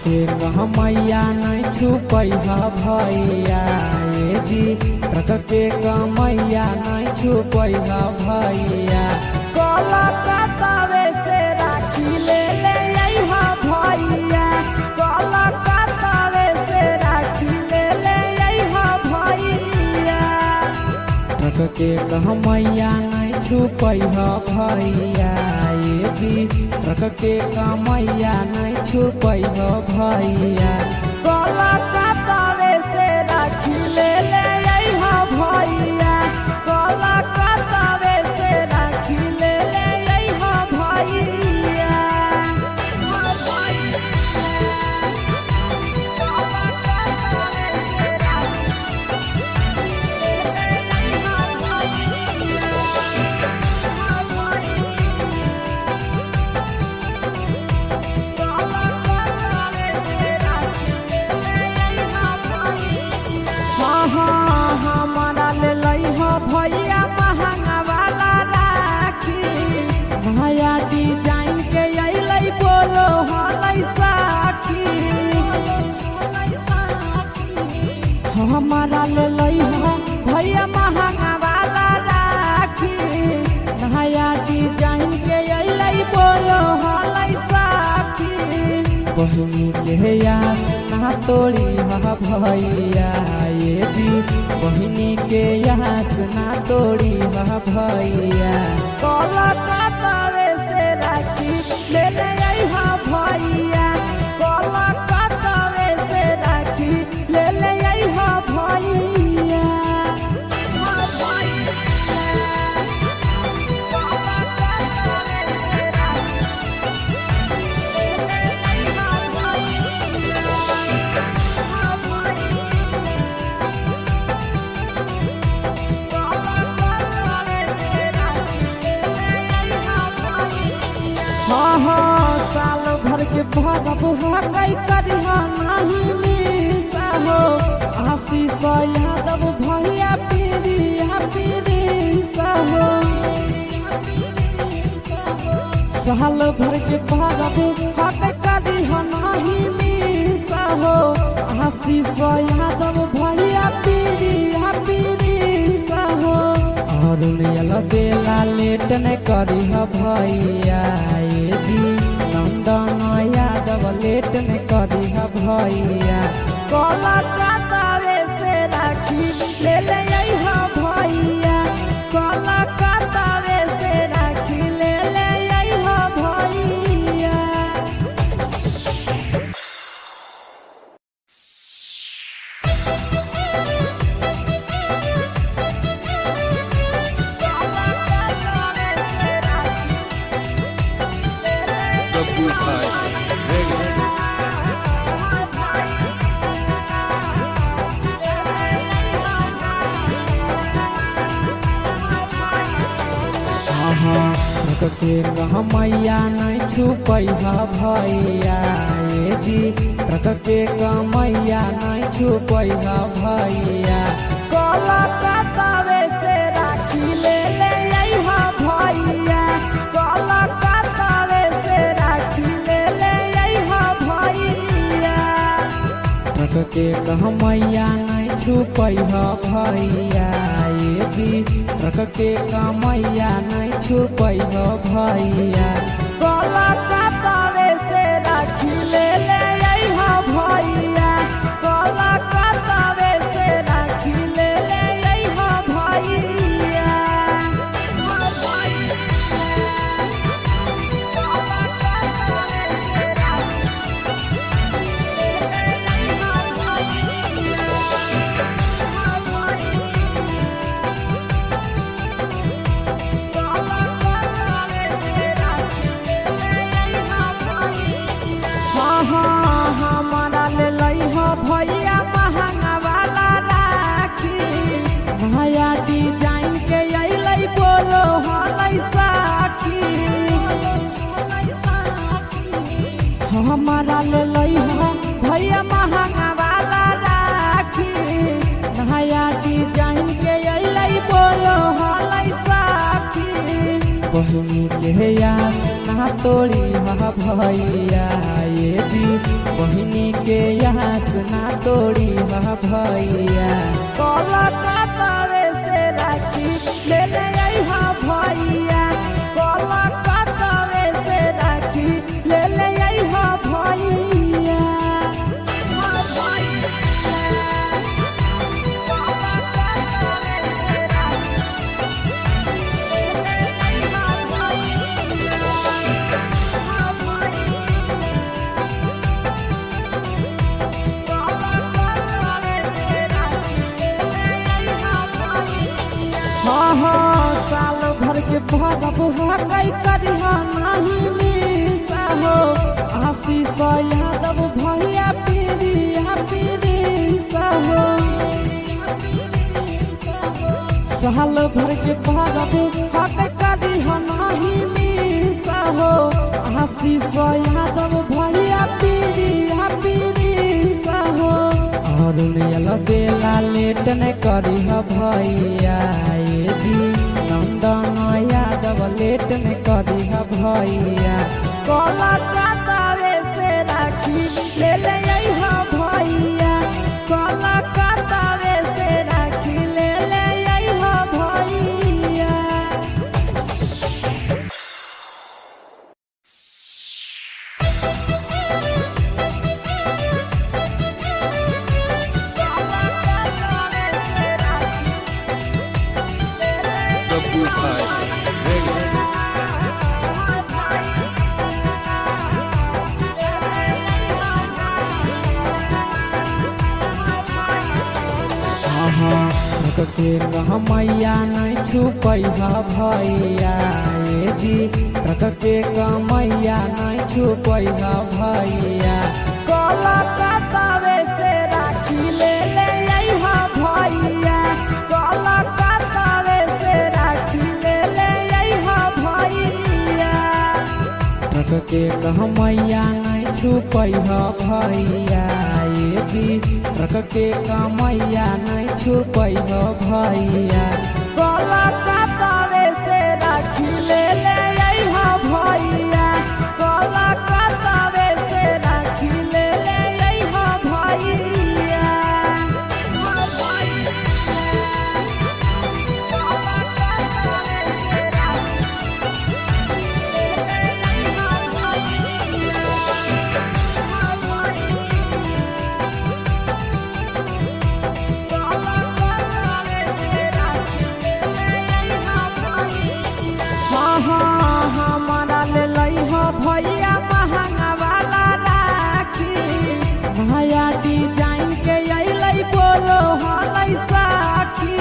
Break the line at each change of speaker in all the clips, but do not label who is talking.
के मैया नहीं छुपैहा भैया ये जी ट्रक के मैया नहीं छुपैहा भैया कलकत्तावे से राखी ले अइहा भैया कलकत्तावे से राखी ले अइहा भैया ट्रक के मैया नहीं छुपैहा भैया ये जी ट्रक के मैया नहीं छुपैहा भैया कलकत्तावे से राखी ले अइहा भैया कलकत्तावे से राखी ले अइहा भैया भैया महंगा वाला राखी भैया डिजाइन के अइलै बोलो हलै साखी हमारा ले भैया महंगा वाला राखी भैया डिजाइन के अइलै बोलो हलै साखी बहिनी के याद ना तोड़ी हा भैया ये जी बहिनी के याद ना तोड़ी हा भैया कलकत्तावे से राखी ले अइहा भैया कलकत्तावे से राखी ले अइहा भैया साल भर के भरब हकई करिहा नहीं मिसा हो आशीष यादव भैया पीरी हो साल भर के भरब हकई करिहा नहीं मिसा हो आशीष यादव भैया पीरी हो और बेला लेट न करिहा भैया ये जी नंदन यादव लेट न करिहा भैया कलकत्तावे से राखी ले अइहा भैया कलकत्तावे से राखी ले अइहा भैया के मैया नहीं छुपैहा भैया ये जी ट्रक के मैया नहीं छुपैहा भैया कलकत्तावे से राखी ले अइहा भैया कलकत्तावे से राखी ले अइहा भैया ट्रक के मैया नहीं छुपैहा भैया ये जी ट्रक के मैया नहीं छुपैहा भैया कलकत्तावे से राखी ले अइहा भैया कलकत्तावे से राखी ले अइहा भैया के यार ना तोड़ी हा भैया ये जी बहिनी के याद ना तोड़ी हा भैया
कोलकाता से राखी ले ले आई हा भैया कोलकाता से राखी ले ले आई हा भैया
साल भर के भगब हकई करिहा नहीं मिसा हो आशीष यादव भैया पीरिया पीरिसा हो साल भर के भगब हकई करिहा नहीं मिसा हो आशीष यादव भैया पीरिया पीरिसा हो और बेला लेट न करिहा भैया ये जी नंदन यादव लेट न करिहा भैया
कोलकाता से राखी ले ले आई हा भैया कोलकाता से राखी ले ले आई हा भैया
के मैया नहीं छुपैहा भैया ये जी ट्रक के मैया नहीं छुपैहा भैया
कोलकाता से राखी ले ले आई हा भैया कोलकाता से राखी ले ले आई हा भैया
ट्रक के मैया नहीं छुपैहा भैया ये जी ट्रक के मैया नहीं छुपैहा भैया
कोलकाता से राखी ले ले आई हा भैया कोलकाता से राखी ले ले आई हा भैया हमारा ले लई हो भैया महंगा वाला राखी
भैया डिजाइन के अइलै बोलो हलै साखी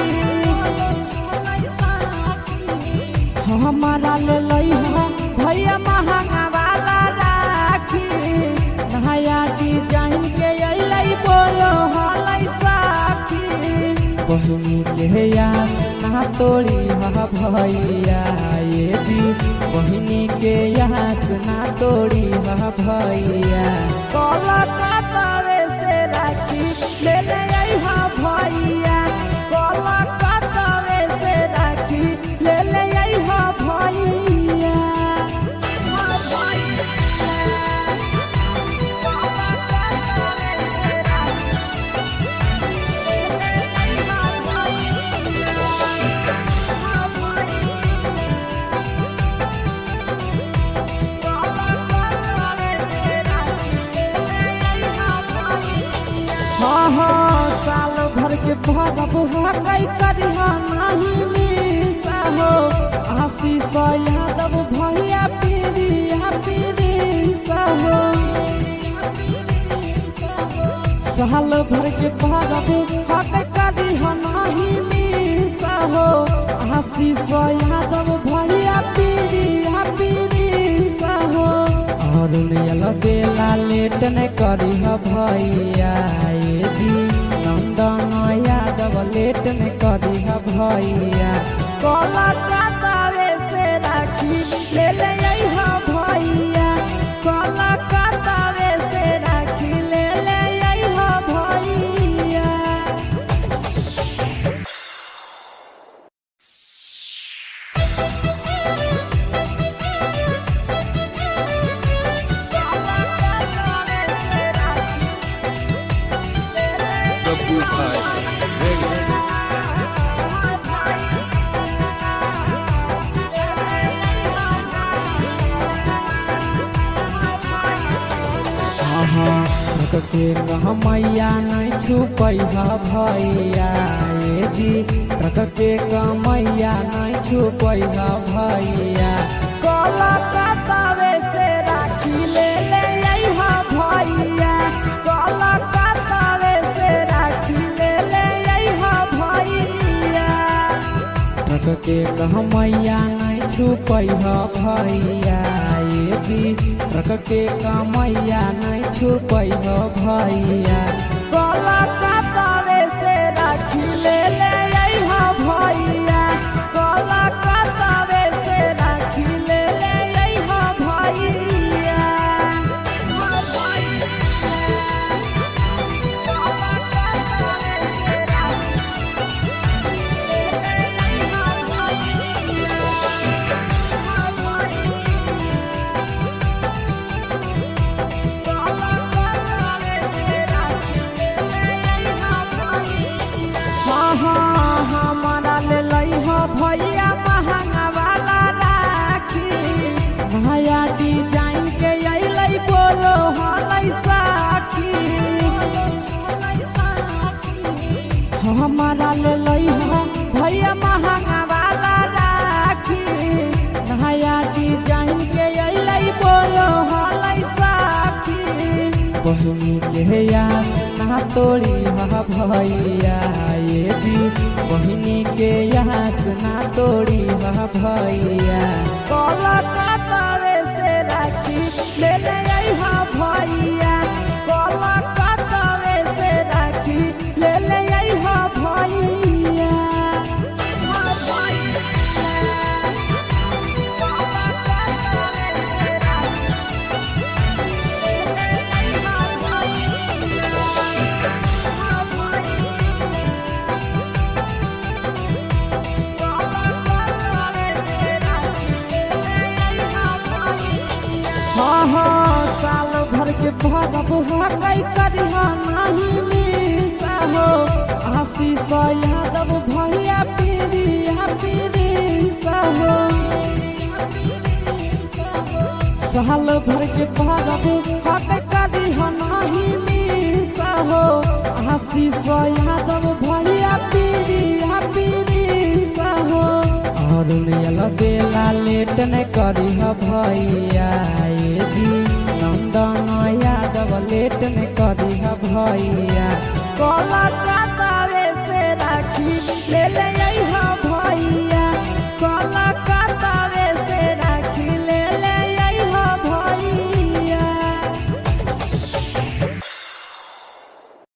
हमारा ले लई हो भैया महंगा वाला राखी भैया डिजाइन के अइलै बोलो हलै साखी बहिनी के यार ना तोड़ी हा भैया ये जी बहिनी के याद ना तोड़ी हा भैया
कोलकाता से राखी ले ले आई हा भैया कोलकाता से राखी ले ले आई हा भैया
साल भर के भगब हकई करिहा नहीं मिसा हो आशीष यादव भैया पीरिया पीरिसा हो साल भर के भगब हकई करिहा नहीं मिसा हो आशीष यादव भैया पीरिया पीरिसा हो और बेला लेट न करिहा भैया ये जी नंदन यादव लेट न करिहा भैया
कोलकाता से राखी ले ले आई हा भैया कोलकाता से राखी ले ले आई हा भैया
ट्रक के कहमैया नहीं छुपै भैया ये जी ट्रक के कहमैया नहीं छुपै भैया
कलकत्तावे से राखी ले ले अइहा भैया कलकत्तावे से राखी ले ले अइहा भैया
ट्रक के कहमैया नहीं छुपै भैया ये जी ट्रक के कहमैया नहीं छुपै भैया
कलकत्तावे से राखी ले ले अइहा भैया कलकत्तावे से राखी ले ले अइहा भैया हमारा ले लइहा भैया महंगा वाला राखी नया डिजाइन के अइलै बोलो हलै साखी हमारा ले लइहा भैया महंगा वाला राखी नया डिजाइन के अइलै बोलो हलै साखी
बहिनी के याद ना तोड़ी भैया ये जी बहिनी के याद ना तोड़ी भैया
कलकत्तावे से राखी ले ले अइहा भैया कलकत्तावे से राखी ले ले अइहा भैया साल भर के भरब हकई करिहा नहीं मिसा हो आशीष यादव भैया पीरिया पीरिसा हो साल भर के भरब हकई करिहा नहीं मिसा हो आशीष यादव भैया पीरिया पीरिसा हो
और बेला लेट न करी भैया ये जी नंदन यादव लेट न करी भैया।